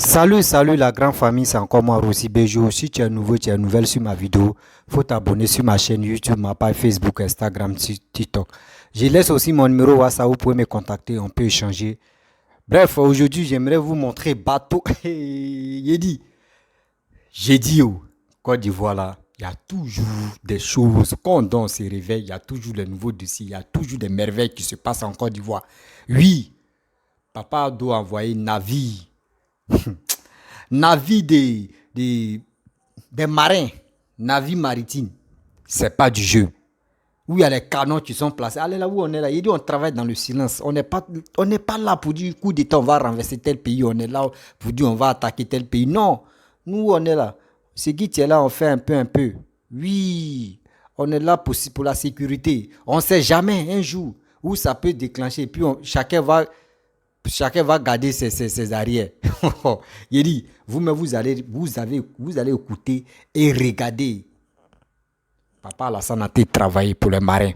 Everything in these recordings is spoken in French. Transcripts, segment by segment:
Salut la grande famille, c'est encore moi Rossi Bejo. Si tu es nouveau, tu es nouvelle sur ma vidéo, faut t'abonner sur ma chaîne YouTube, ma page Facebook, Instagram, TikTok. Je laisse aussi mon numéro WhatsApp, vous pouvez me contacter, on peut échanger. Bref, aujourd'hui, j'aimerais vous montrer bateau. J'ai dit, Côte d'Ivoire là, il y a toujours des choses. Quand on se réveille, il y a toujours des nouveaux dossiers, il y a toujours des merveilles qui se passent en Côte d'Ivoire. Oui, papa doit envoyer navire. Navire des marins, navire maritime, c'est pas du jeu. Où il y a les canons qui sont placés. Allez là où on est là. Il dit on travaille dans le silence. On n'est pas là pour dire coup d'état, on va renverser tel pays. On est là pour dire on va attaquer tel pays. Non. Nous, on est là. Ce qui est là, on fait un peu, un peu. Oui. On est là pour la sécurité. On ne sait jamais un jour où ça peut déclencher. Puis chacun va garder ses arrières. Il dit, vous allez écouter et regarder. Papa Alassane a travaillé pour les marins.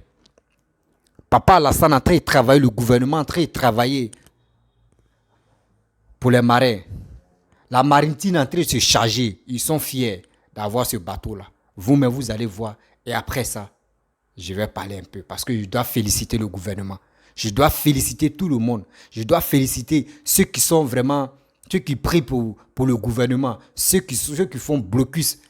Papa Alassane a travaillé, le gouvernement a travaillé pour les marins. La maritime est en train de se charger. Ils sont fiers d'avoir ce bateau-là. Vous-même, vous allez voir. Et après ça, je vais parler un peu. Parce que je dois féliciter le gouvernement. Je dois féliciter tout le monde. Je dois féliciter ceux qui sont vraiment, ceux qui prient pour le gouvernement. Ceux qui font blocus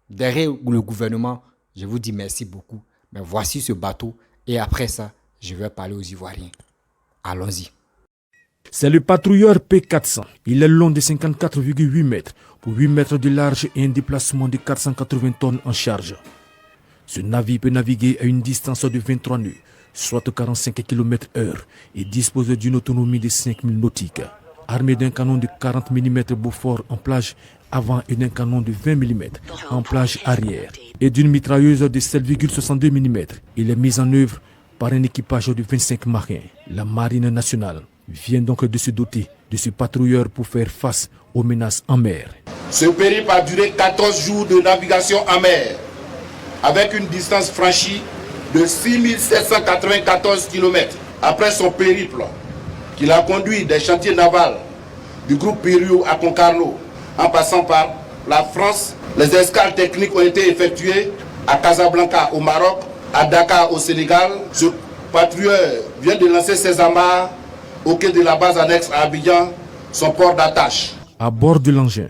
derrière le gouvernement. Je vous dis merci beaucoup. Mais voici ce bateau. Et après ça, je vais parler aux Ivoiriens. Allons-y. C'est le patrouilleur P400. Il est long de 54,8 mètres pour 8 mètres de large et un déplacement de 480 tonnes en charge. Ce navire peut naviguer à une distance de 23 nœuds, soit 45 km/h, et dispose d'une autonomie de 5000 nautiques. Armé d'un canon de 40 mm Beaufort en plage avant et d'un canon de 20 mm en plage arrière, et d'une mitrailleuse de 7,62 mm, il est mis en œuvre par un équipage de 25 marins. La Marine nationale vient donc de se doter de ce patrouilleur pour faire face aux menaces en mer. Ce périple a duré 14 jours de navigation en mer, avec une distance franchie de 6794 km. Après son périple, qu'il a conduit des chantiers navals du groupe Périou à Concarneau, en passant par la France, les escales techniques ont été effectuées à Casablanca au Maroc, à Dakar au Sénégal. Ce patrouilleur vient de lancer ses amarres au quai de la base annexe à Abidjan, son port d'attache. À bord de l'engin,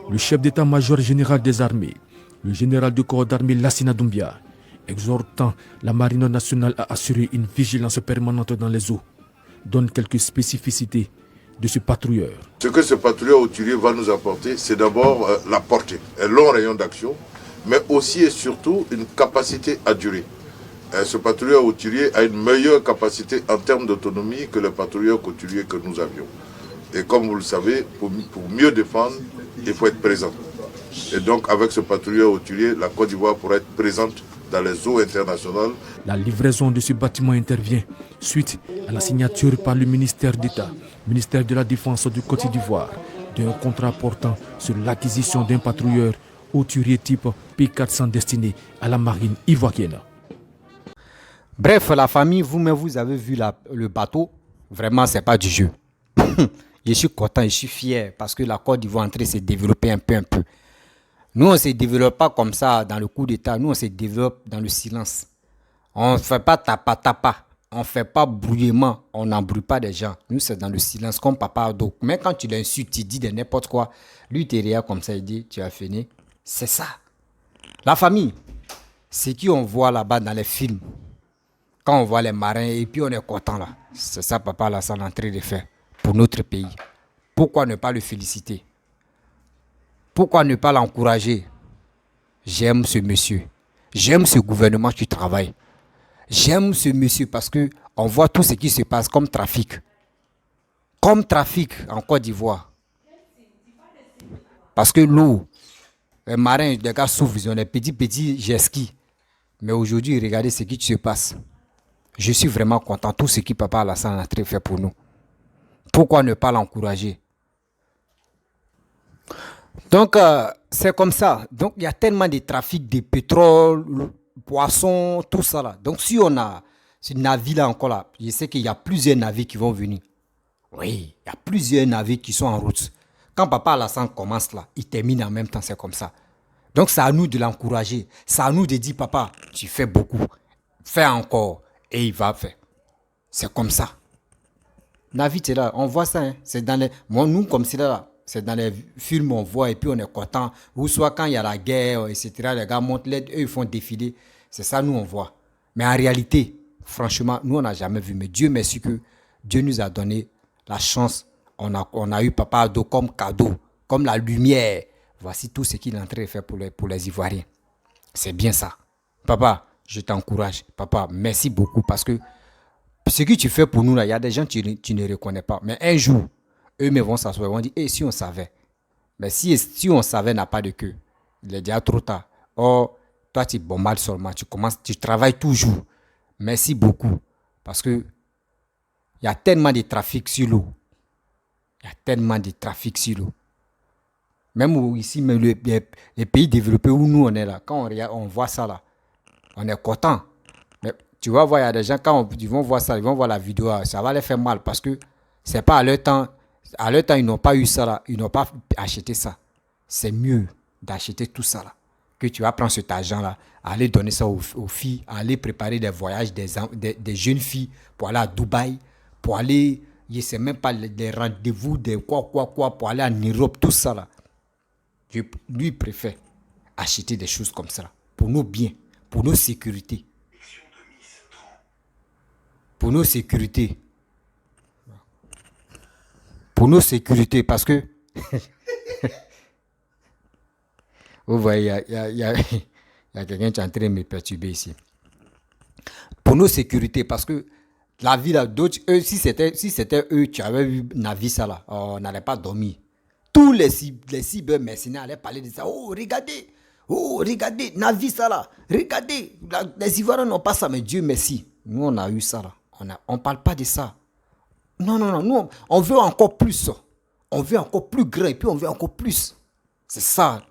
le chef d'état-major général des armées, le général de corps d'armée Lassina Doumbia, exhortant la marine nationale à assurer une vigilance permanente dans les eaux, donne quelques spécificités de ce patrouilleur. Ce que ce patrouilleur hauturier va nous apporter, c'est d'abord la portée, un long rayon d'action, mais aussi et surtout une capacité à durer. Ce patrouilleur hauturier a une meilleure capacité en termes d'autonomie que le patrouilleur hauturier que nous avions. Et comme vous le savez, pour mieux défendre, il faut être présent. Et donc avec ce patrouilleur hauturier, la Côte d'Ivoire pourra être présente dans les eaux internationales. La livraison de ce bâtiment intervient suite à la signature par le ministère d'État, ministère de la Défense du Côte d'Ivoire, d'un contrat portant sur l'acquisition d'un patrouilleur hauturier type P400 destiné à la marine ivoirienne. Bref, la famille, vous-même, vous avez vu le bateau. Vraiment, c'est pas du jeu. Je suis content, je suis fier parce que la Côte d'Ivoire est en train de se développer un peu. Nous, on ne se développe pas comme ça dans le coup d'État. Nous, on se développe dans le silence. On ne fait pas tapa. On ne fait pas brouillement. On n'embrouille pas des gens. Nous, c'est dans le silence comme papa Ado. Mais quand tu l'insultes, tu dis de n'importe quoi. Lui, il te regarde comme ça, il dit, tu as fini. C'est ça. La famille, c'est qui on voit là-bas dans les films. Quand on voit les marins et puis on est content là. C'est ça, papa Alassane est en train de faire pour notre pays. Pourquoi ne pas le féliciter? Pourquoi ne pas l'encourager? J'aime ce monsieur. J'aime ce gouvernement qui travaille. J'aime ce monsieur parce qu'on voit tout ce qui se passe comme trafic. Comme trafic en Côte d'Ivoire. Parce que l'eau, les marins, les gars souffrent, ils ont des petits jet skis. Mais aujourd'hui, regardez ce qui se passe. Je suis vraiment content de tout ce que papa Alassane a fait pour nous. Pourquoi ne pas l'encourager? Donc, c'est comme ça. Donc, il y a tellement de trafic de pétrole, poissons, tout ça là. Donc, si on a ce navire-là encore là, je sais qu'il y a plusieurs navires qui vont venir. Oui, il y a plusieurs navires qui sont en route. Quand Papa Alassane commence là, il termine en même temps, c'est comme ça. Donc c'est à nous de l'encourager. C'est à nous de dire, papa, tu fais beaucoup. Fais encore. Et il va faire. C'est comme ça. Navi, c'est là. On voit ça. Hein. C'est dans les... Moi, nous, comme c'est là, c'est dans les films, on voit et puis on est content. Ou soit quand il y a la guerre, etc., les gars montent l'aide, eux, ils font défiler. C'est ça, nous, on voit. Mais en réalité, franchement, nous, on n'a jamais vu. Mais Dieu merci que Dieu nous a donné la chance. On a eu Papa Ado comme cadeau, comme la lumière. Voici tout ce qu'il est en train de faire pour les Ivoiriens. C'est bien ça. Papa, je t'encourage. Papa, merci beaucoup parce que ce que tu fais pour nous, là, il y a des gens que tu ne reconnais pas. Mais un jour, eux-mêmes vont s'asseoir et vont dire, hey, si on savait. Mais si on savait n'a pas de queue, il est déjà trop tard. Or, toi, tu bombardes seulement. Tu travailles toujours. Merci beaucoup. Parce que il y a tellement de trafic sur l'eau. Il y a tellement de trafic sur l'eau. Même ici, même les pays développés où nous on est là, quand on voit ça là, on est content. Mais tu vas voir, il y a des gens, quand ils vont voir ça, ils vont voir la vidéo, ça va les faire mal parce que c'est pas à leur temps. À leur temps, ils n'ont pas eu ça là, ils n'ont pas acheté ça. C'est mieux d'acheter tout ça là, que tu vas prendre cet argent là, aller donner ça aux filles, aller préparer des voyages des jeunes filles pour aller à Dubaï, pour aller, je sais même pas, des rendez-vous, des quoi, pour aller en Europe, tout ça là. Lui préfère acheter des choses comme ça, pour nos biens, pour nos sécurités. Pour nos sécurités. Pour nos sécurités, parce que... Vous voyez, il y a quelqu'un qui est en train de me perturber ici. Pour nos sécurités, parce que la vie là, d'autres, eux, si c'était eux, tu avais vu Navi ça là, on n'allait pas dormir. Tous les cyber mercenaires allaient parler de ça. Oh, regardez, Navi ça là. Regardez, les Ivoiriens n'ont pas ça, mais Dieu merci. Nous, on a eu ça là. On ne parle pas de ça. Non, nous, on veut encore plus. On veut encore plus grand et puis on veut encore plus. C'est ça.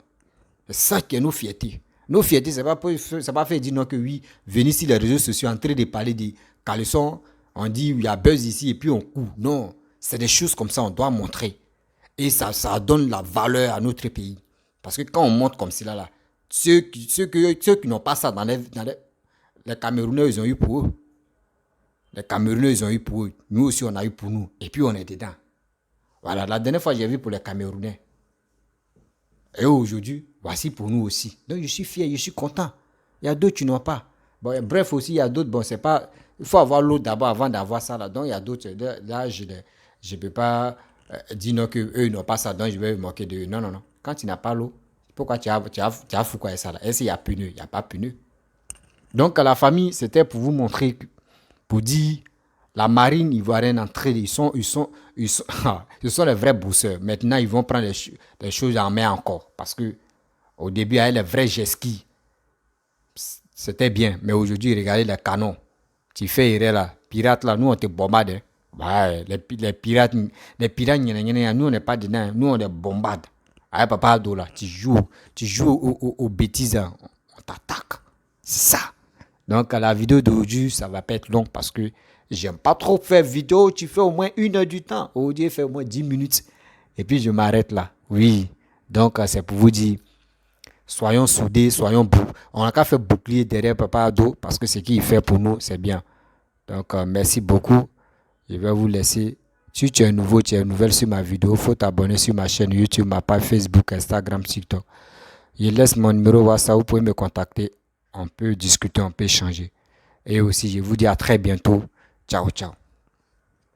C'est ça qui est nos fiertés. Nos fiertés, ce n'est pas fait dire non que oui, venir sur les réseaux sociaux en train de parler des caleçons, on dit il y a buzz ici et puis on court. Non, c'est des choses comme ça, on doit montrer. Et ça donne la valeur à notre pays. Parce que quand on montre comme cela, là, ceux qui n'ont pas ça les Camerounais, ils ont eu pour eux. Les Camerounais, ils ont eu pour eux. Nous aussi, on a eu pour nous. Et puis, on est dedans. Voilà, la dernière fois, j'ai vu pour les Camerounais. Et aujourd'hui, voici pour nous aussi. Donc, je suis fier, je suis content. Il y a d'autres qui n'ont pas. Bon, bref, aussi, il y a d'autres. Bon, c'est pas... Il faut avoir l'eau d'abord avant d'avoir ça. Là. Donc, il y a d'autres. Là, je ne peux pas dire non qu'eux, ils n'ont pas ça. Donc, je vais me moquer d'eux. Non. Quand tu n'as pas l'eau, pourquoi tu as fou quoi ça là? Est-ce qu'il y a pneu? Il n'y a pas pneu. Donc, à la famille, c'était pour vous montrer, pour dire, la marine ivoirienne entrée, ils sont les vrais bosseurs. Maintenant, ils vont prendre les choses en main encore. Parce que au début, il y avait les vrais jet skis. C'était bien. Mais aujourd'hui, regardez les canons. Tu fais erreur là. Pirates là, nous, on te bombarde. Ouais, les pirates, nous, on n'est pas dedans. Nous, on les bombarde. Ah, Papa Ado là, tu joues aux bêtises, hein. On t'attaque. C'est ça. Donc, la vidéo d'aujourd'hui, ça va pas être long parce que j'aime pas trop faire vidéo. Tu fais au moins 1 heure du temps. Aujourd'hui, fait au moins 10 minutes. Et puis, je m'arrête là. Oui. Donc, c'est pour vous dire, soyons soudés, on n'a qu'à faire bouclier derrière Papa Ado parce que ce qu'il fait pour nous, c'est bien. Donc, merci beaucoup. Je vais vous laisser. Si tu es nouveau, tu es nouvelle sur ma vidéo, il faut t'abonner sur ma chaîne YouTube, ma page Facebook, Instagram, TikTok. Je laisse mon numéro WhatsApp, vous pouvez me contacter. On peut discuter, on peut échanger. Et aussi, je vous dis à très bientôt. Ciao, ciao.